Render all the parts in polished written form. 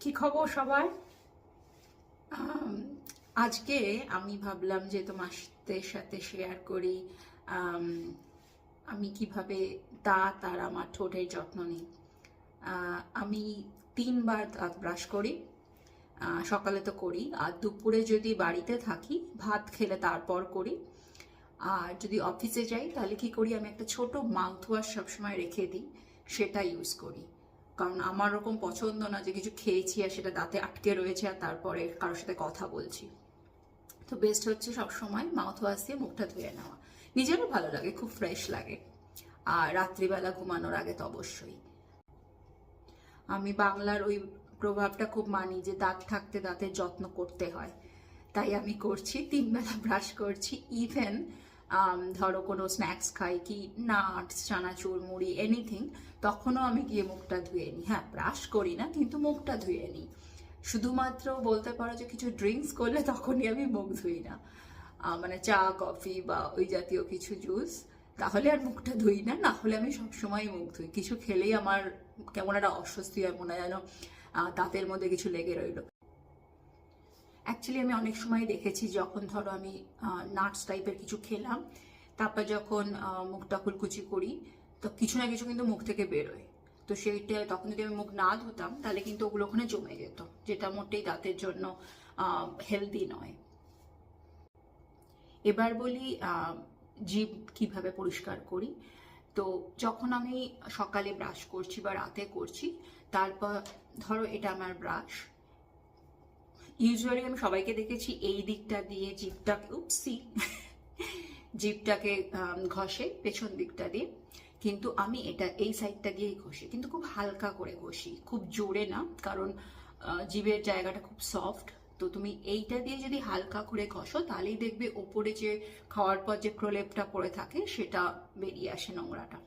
কি খবর সবার? আজকে আমি ভাবলাম যে তোমাদের সাথে শেয়ার করি আমি কিভাবে দাঁত আর আমার ঠোঁটের যত্ন নিই। আমি 3বার দাঁত ব্রাশ করি। সকালে তো করি, আর দুপুরে যদি বাড়িতে থাকি ভাত খেলে তারপর করি। আর যদি অফিসে যাই তাহলে কি করি, আমি একটা ছোট মাউথ ওয়াশ সবসময় রেখে দিই, সেটা ইউজ করি। কারণ আমার ওরকম পছন্দ না যে কিছু খেয়েছি আর সেটা দাঁতে আটকে রয়েছে আর তারপরে কারোর সাথে কথা বলছি। তো বেস্ট হচ্ছে সবসময় মাউথ ওয়াশ দিয়ে মুখটা ধুয়ে নেওয়া। নিজেরও ভালো লাগে, খুব ফ্রেশ লাগে। আর রাত্রিবেলা ঘুমানোর আগে তো অবশ্যই। আমি বাংলার ওই প্রভাবটা খুব মানি যে দাঁত থাকতে দাঁতের যত্ন করতে হয়, তাই আমি করছি। 3 বেলা ব্রাশ করছি। ইভেন ধরো কোনো স্ন্যাক্স খাই, কি নাটস, চানাচুর, মুড়ি, এনিথিং, তখনও আমি গিয়ে মুখটা ধুয়ে নিই। হ্যাঁ, ব্রাশ করি না, কিন্তু মুখটা ধুয়ে নিই। শুধুমাত্র বলতে পারো যে কিছু ড্রিঙ্কস করলে তখনই আমি মুখ ধুই না, মানে চা, কফি বা ওই জাতীয় কিছু জুস, তাহলে আর মুখটা ধুই না। না হলে আমি সবসময় মুখ ধুই। কিছু খেলেই আমার কেমন একটা অস্বস্তি হয়, মনে হয় যেন দাঁতের মধ্যে কিছু লেগে রইল। অ্যাকচুয়ালি আমি অনেক সময় দেখেছি, যখন ধরো আমি নাটস টাইপের কিছু খেলাম, তারপর যখন মুখটা কুলকুচি করি, তো কিছু না কিছু কিন্তু মুখ থেকে বেরোয়। তো সেইটা তখন যদি আমি মুখ না ধুতাম তাহলে কিন্তু ওগুলো ওখানে জমে যেত, যেটা মোটেই দাঁতের জন্য হেলদি নয়। এবার বলি জিভ কিভাবে পরিষ্কার করি। তো যখন আমি সকালে ব্রাশ করছি বা রাতে করছি, তারপর ধরো এটা আমার ব্রাশ, ইউজুয়ালি আমি সবাইকে দেখেছি এই দিকটা দিয়ে জিভটাকে ঘষে, পেছন দিকটা দিয়ে, কিন্তু আমি এটা এই সাইডটা দিয়েই ঘষি, কিন্তু খুব হালকা করে ঘষি, খুব জোরে না, কারণ জিভের জায়গাটা খুব সফট। তো তুমি এইটা দিয়ে যদি হালকা করে ঘষো তাহলেই দেখবে ওপরে যে খাওয়ার পর যে প্রলেপটা পড়ে থাকে সেটা বেরিয়ে আসে, নোংরাটা।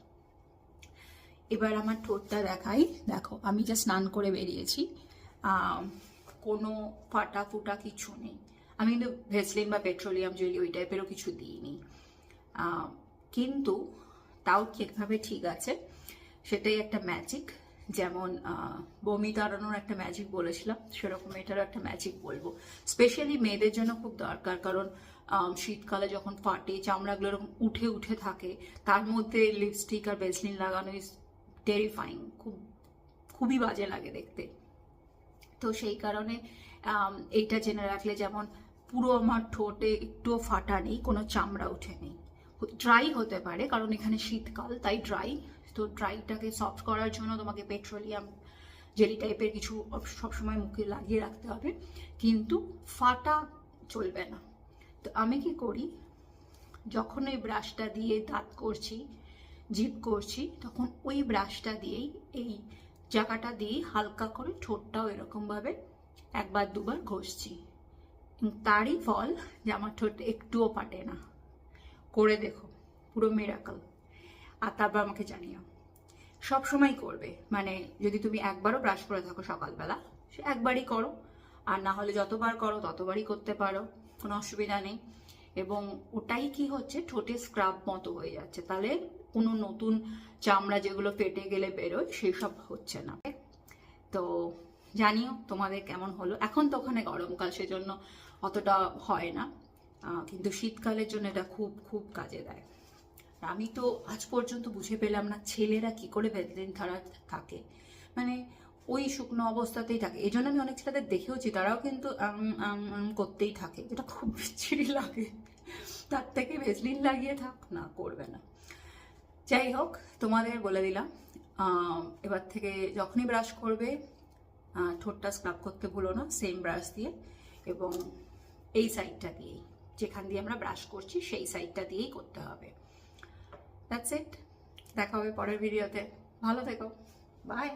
এবার আমার ঠোঁটটা দেখাই। দেখো, আমি যা স্নান করে বেরিয়েছি, কোনো ফাটা ফুটা কিছু নেই। আমি কিন্তু ভেসলিন বা পেট্রোলিয়াম জেলি ওই টাইপেরও কিছু দিইনি, কিন্তু তাও ঠিকভাবে ঠিক আছে। সেটাই একটা ম্যাজিক। যেমন বমি তাড়ানোর একটা ম্যাজিক বলেছিলাম, সেরকম এটারও একটা ম্যাজিক বলবো। স্পেশালি মেয়েদের জন্য খুব দরকার, কারণ শীতকালে যখন ফাটে, চামড়াগুলো এরকম উঠে উঠে থাকে, তার মধ্যে লিপস্টিক আর ভেসলিন লাগানো ইজ টেরিফাইং, খুবই বাজে লাগে দেখতে। তো সেই কারণে এইটা জেনে রাখলে, যেমন পুরো আমার ঠোঁটে একটুও ফাটা নেই, কোনো চামড়া উঠে নেই। ড্রাই হতে পারে কারণ এখানে শীতকাল, তাই ড্রাই। তো ড্রাইটাকে সফট করার জন্য তোমাকে পেট্রোলিয়াম জেলি টাইপের কিছু সবসময় মুখে লাগিয়ে রাখতে হবে, কিন্তু ফাটা চলবে না। তো আমি কি করি, যখন ওই ব্রাশটা দিয়ে দাঁত করছি, জিভ করছি, তখন ওই ব্রাশটা দিয়েই এই জায়গাটা দিয়ে হালকা করে ঠোঁটটাও এরকমভাবে 1-2বার ঘষছি। তারই ফল যে আমার ঠোঁট একটুও ফাটে না। করে দেখো, পুরো মিরাকল। আর তারপর আমাকে জানিও। সব সময় করবে, মানে যদি তুমি একবারও ব্রাশ করে থাকো সকালবেলা, সে একবারই করো, আর না হলে যতবার করো ততবারই করতে পারো, কোনো অসুবিধা নেই। এবং ওটাই কি হচ্ছে, ঠোঁটে স্ক্রাব মতো হয়ে যাচ্ছে, তাহলে কোনো নতুন চামড়া যেগুলো ফেটে গেলে বেরোয় সেই সব হচ্ছে না। তো জানিও তোমাদের কেমন হলো। এখন তো ওখানে গরমকাল, সেজন্য অতটা হয় না, কিন্তু শীতকালের জন্য এটা খুব খুব কাজে দেয়। আমি তো আজ পর্যন্ত বুঝে পেলাম না ছেলেরা কি করে ভেসলিন ছাড়া থাকে, মানে ওই শুকনো অবস্থাতেই থাকে। এই জন্য আমি অনেক ছেলেদের দেখেওছি, তারাও কিন্তু করতেই থাকে, যেটা খুব বিচ্ছিরি লাগে। তার থেকে ভেসলিন লাগিয়ে থাক, না, করবে না। যাই হোক, তোমাদের বলে দিলাম, এবার থেকে যখনই ব্রাশ করবে ঠোঁটটা স্ক্রাব করতে ভুলো না, সেম ব্রাশ দিয়ে, এবং এই সাইডটা দিয়েই, যেখান দিয়ে আমরা ব্রাশ করছি সেই সাইডটা দিয়েই করতে হবে। That's it. দেখা হবে পরের ভিডিওতে। ভালো থেকো, বাই।